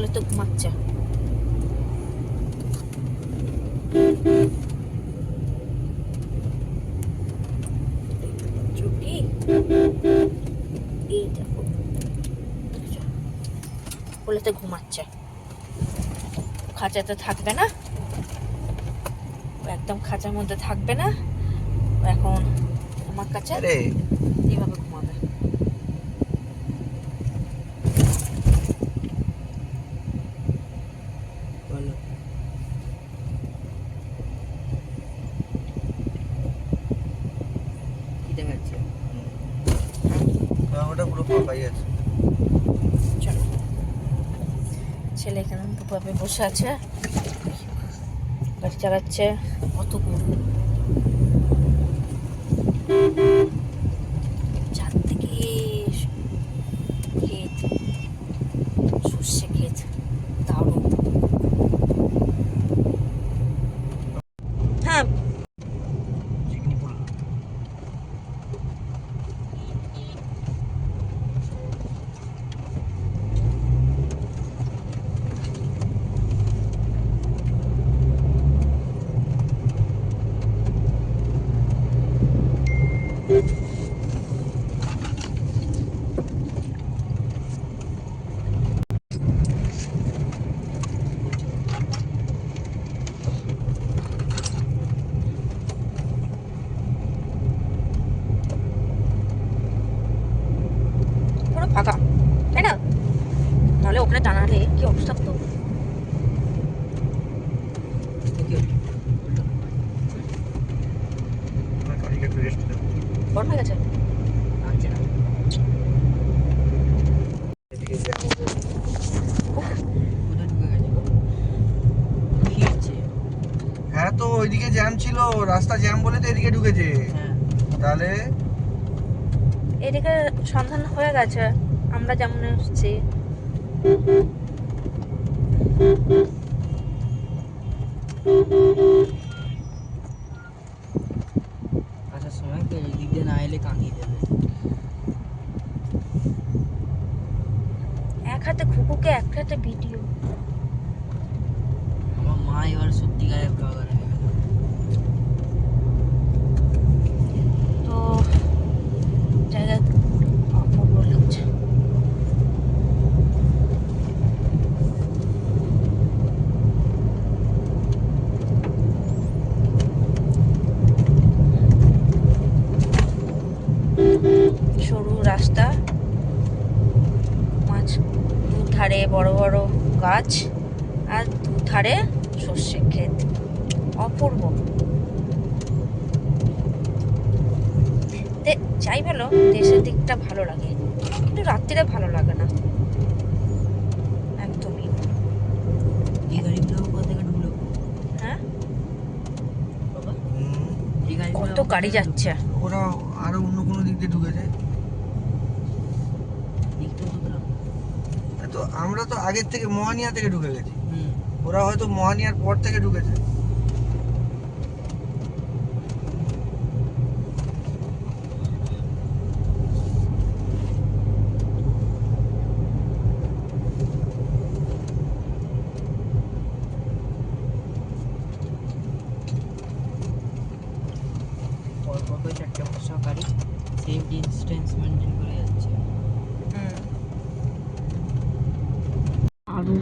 বলে তো ঘুমাচ্ছে। বলে তো ঘুমাচ্ছে, খাঁচাতে থাকবে না, একদম খাঁচার মধ্যে থাকবে না, এখন আমার কাছে এইভাবে ঘুমাবে। ছেলে এখানে ভাবে বসে আছে, গাড়ি চালাচ্ছে। কত গরু চারদিকে, ক্ষেত, সর্ষে ক্ষেত, দারুণ। হ্যাঁ, পুরো ফাঁকা, তাই না? নাহলে ওখানে টানালে কি অবস্থা হতো। গরম হয়ে গেছে। হ্যাঁ, তো ওইদিকে জ্যাম ছিল, রাস্তা জ্যাম বলে তো এদিকে ঢুকেছে। তাহলে এদিকে সন্ধান হয়ে গেছে, আমরা যেমন এসেছি। আসার সময় তো এই দিক দিয়ে না এলে কাঁদিয়ে দেবে। এক হাতে খুকুকে, এক হাতে ভিডিও। আমার মা এবার সত্যিকারের ব্লগার হয়ে গেল। তো জায়গা অপূর্ব লাগছে। সরু রাস্তা, মাছ, দুধারে বড় বড় গাছ, আর দুধারে সর্ষে ক্ষেত, অপূর্ব। যাই বলো, দেশের দিকটা ভালো লাগে, কিন্তু রাত্রিরে ভালো লাগে না একদমই। এই গাড়িগুলো কোথা থেকে ঢুকলো? হ্যাঁ, বাবা এই গাড়িগুলো কত গাড়ি যাচ্ছে। ওরা আরো অন্য কোনো দিক দিয়ে ঢুকেছে। দেখতে ঢুকলাম তো আমরা তো আগের থেকে মোহানিয়া থেকে ঢুকে গেছি, ওরা হয়তো মোহানিয়ার পর থেকে ঢুকেছে। পরপর করে চারটে পাঁচটা গাড়ি সেফ ডিস্টেন্স মেনটেন করে যাচ্ছে। আরো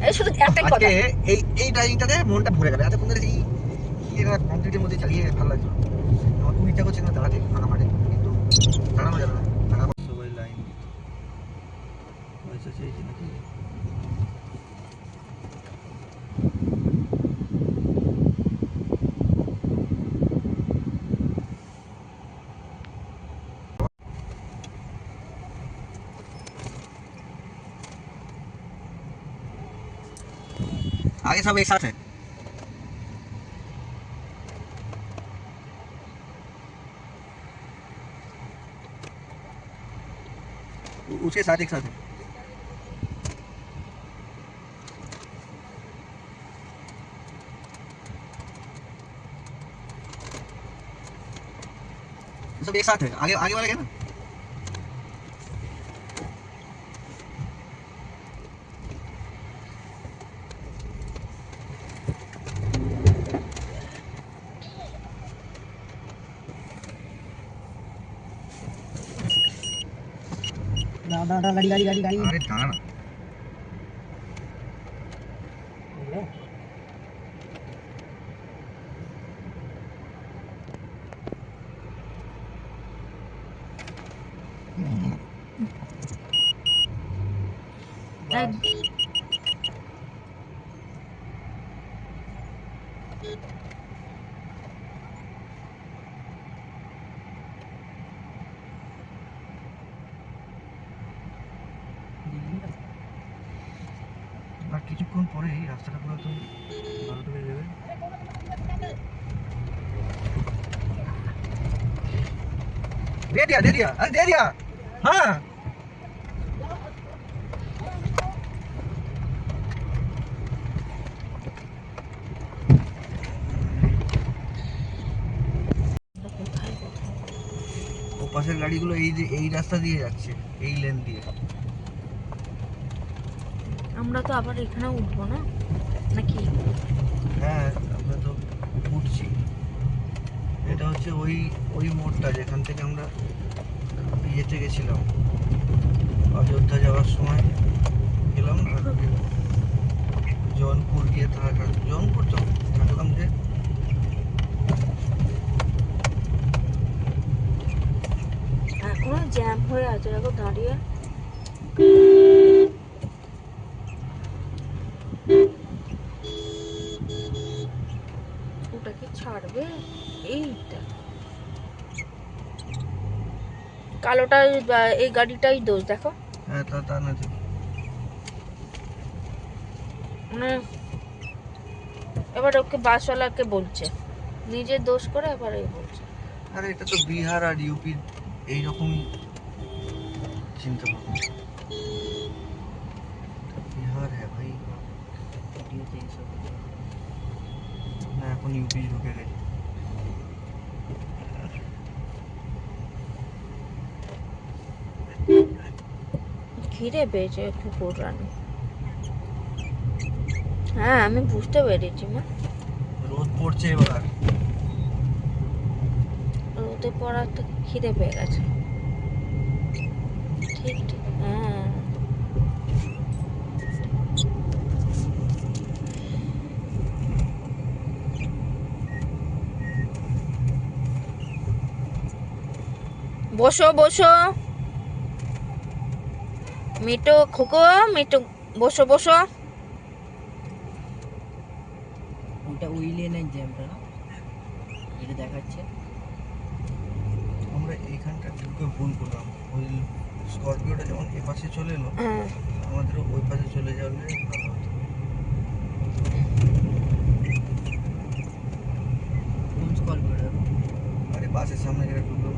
এই শুধু একটাই কথা, আজকে এই ড্রাইভিংটাতে মনটা ভরে গেল। এতক্ষণ ধরে এই কমপ্লিটের মধ্যে চালিয়ে ভালো লাগছে। আমার খুব ইচ্ছা করছে না দাঁড়াতে ফাঁকা মাঠে, কিন্তু দাঁড়ানো যাবে না। সবাই লাইন এসেছে এই যে নাকি आगे सब एक साथ है उसके साथ एक साथ है सब एक साथ है आगे आगे वाला क्या ना गाड़ी गाड़ी गाड़ी गाड़ी अरे दाना আর কিছুক্ষণ পরেই রাস্তাটা পুরো একদম 12টা বেজে যাবে दे दिया अरे दे दिया हाँ ও পাশের গাড়িগুলো এই যে এই রাস্তা দিয়ে যাচ্ছে এই লেন দিয়ে আমরা তো আবার এখানে উঠবো না নাকি? হ্যাঁ আমরা তো উঠছি এটা হচ্ছে ওই ওই মোড়টা যেখান থেকে আমরা ইয়েতে গেছিলাম অযোধ্যা যাওয়ার সময় গেলাম না জৌনপুর গিয়ে জৌনপুর তো থাকলাম যে এখনো জ্যাম হয়ে আছে দেখো দাঁড়িয়ে। ওটাকে ছাড়বে এইটা কালোটা এই গাড়িটাই দোষ দেখো। হ্যাঁ তা না ঠিক মানে এবার ওকে বাসওয়ালাকে বলছে নিজে দোষ করে এবার এই বলছে। আরে এটা তো বিহার আর ইউপি এইরকমই চিন্তা ভাবনা বিহার হ্যাঁ ভাই না এখন ইউপি ঢুকে গেছে ঘিরে পেয়েছে কুকুর রানী। হ্যাঁ আমি বুঝতে পেরেছি মা রোদ পড়ছে এবার রোদে পড়ার তো খিদে পেয়ে গেছে। ঠিক ঠিক হ্যাঁ বসো বসো মিটু খোকো মিটু বসো বসো। ওটা ওই লেনের জ্যামটা না এটা দেখাচ্ছে আমরা এইখানটা ঢুকে ভুল করলাম ওই স্করপিওটা যেমন এ পাশে চলে এলো হ্যাঁ আমাদেরও ওই পাশে চলে যাবে ভালো হতো কোন স্করপিওটা আরে বাসের সামনে যেটা ঢুকলো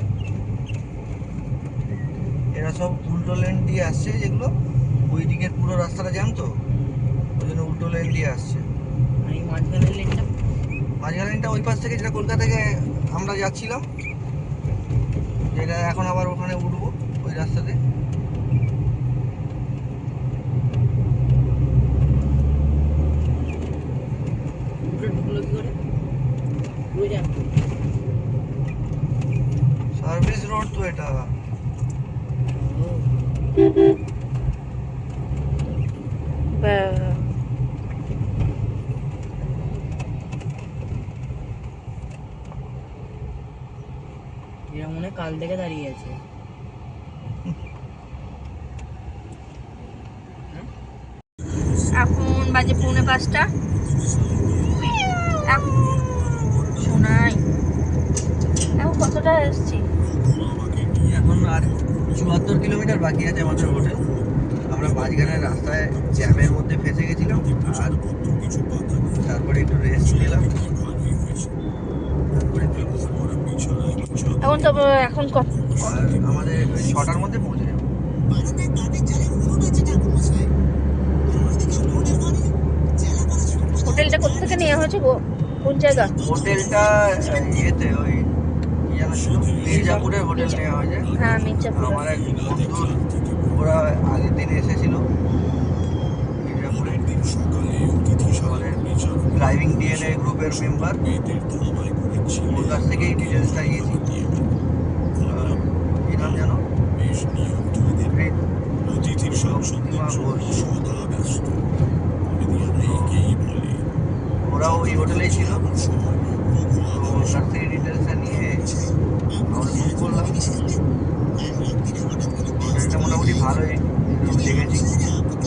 এরা সব উল্টো লেন দিয়ে আসছে যেগুলো ওই দিকের পুরো রাস্তাটা জ্যাম তো ওই জন্য উল্টো লেন দিয়ে আসছে আর এই মাঝখানের লেনটা মাঝখানে লেনটা ওই পাশ থেকে যেটা কলকাতা থেকে আমরা যাচ্ছিলাম যেটা এখন আবার ওখানে উঠবো ওই রাস্তাতে ঢুকলো কি করে পুরো জ্যাম সার্ভিস রোড তো এটা এরা মনে হয় কাল থেকে দাঁড়িয়ে আছে বাজে 4:45। শোনাই এখন কতটা এসছি? এখন আর 74 কিলোমিটার বাকি আছে আমাদের হোটেল। আমরা মাঝখানে রাস্তায় জ্যামের মধ্যে ফেসে গেছিলাম, আর তারপরে একটু রেস্ট নিলাম। তারপরে এখন তো এখন আর আমাদের ওই 6টার মধ্যে পৌঁছে যাবো। হোটেলটা কোথা থেকে নেওয়া হয়েছে গো? কোন জায়গা? হোটেলটা ইয়েতে ওই কি জানো ছিল, মির্জাপুরের হোটেল নেওয়া হয়েছে। হ্যাঁ, মির্জাপুর। আমার এক বন্ধুর, ওরা আগের দিন এসেছিল মির্জাপুরে, আমাদের ড্রাইভিং ডিএনএ গ্রুপের মেম্বার, ওর কাছ থেকেই ডিটেলসটা নিয়েছি। কি নাম জানো? ওরাও ওই হোটেলেই ছিল, তো ওর কাছ থেকে ডিটেলসটা নিয়ে আমরা বুক করলাম। হোটেলটা মোটামুটি ভালোই দেখেছি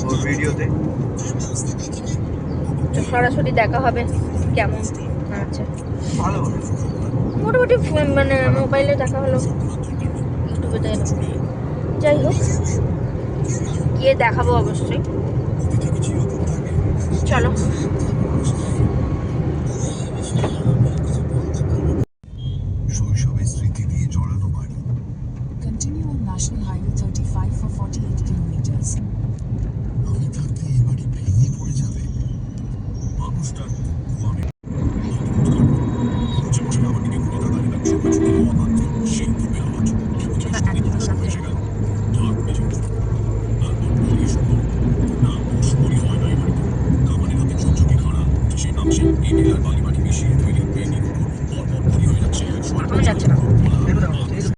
ওর ভিডিওতে। তো সরাসরি দেখা হবে কেমন আছে। ভালো হোটেল। মোটামুটি মানে মোবাইলে দেখা হলো, ইউটিউবে তো এলো। যাই হোক, গিয়ে দেখাবো অবশ্যই। চলো। শৈশবের স্মৃতি দিয়ে জড়ানো বাড়ি। Continue on National Highway 35 for 48 kilometers. আমি থাকতে এই বাড়ি ভেঙে পড়ে যাবে। মানুষটার